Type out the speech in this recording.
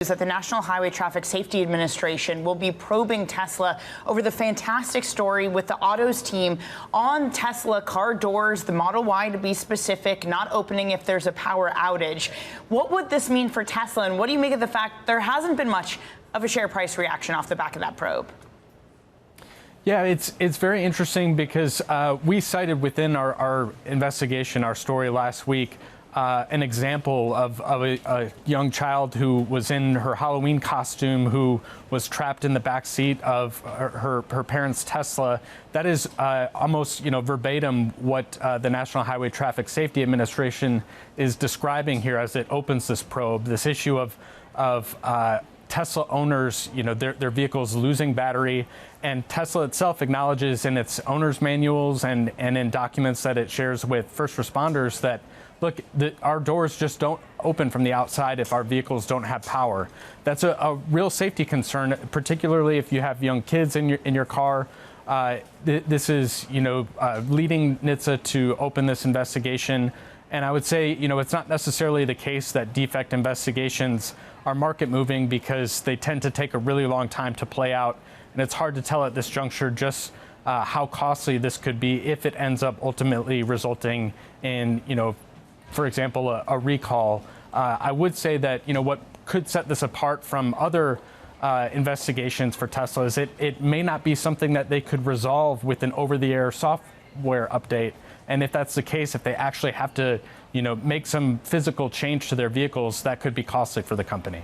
Is that the National Highway Traffic Safety Administration will be probing Tesla over the fantastic story with the autos team on Tesla car doors, the Model Y to be specific, not opening if there's a power outage. What would this mean for Tesla, and what do you make of the fact there hasn't been much of a share price reaction off the back of that probe? Yeah, it's very interesting because we cited within our investigation, our story last week, an example of a young child who was in her Halloween costume who was trapped in the back seat of her parents' Tesla. That is almost verbatim what the National Highway Traffic Safety Administration is describing here as it opens this probe, this issue of Tesla owners, their vehicles losing battery, and Tesla itself acknowledges in its owner's manuals and in documents that it shares with first responders that, look, our doors just don't open from the outside if our vehicles don't have power. That's a real safety concern, particularly if you have young kids in your car. This is, leading NHTSA to open this investigation. And I would say, it's not necessarily the case that defect investigations are market moving because they tend to take a really long time to play out. And it's hard to tell at this juncture just how costly this could be if it ends up ultimately resulting in, for example, a recall. I would say that, what could set this apart from other investigations for Tesla is it may not be something that they could resolve with an over-the-air software update. And if that's the case, if they actually have to, make some physical change to their vehicles, that could be costly for the company.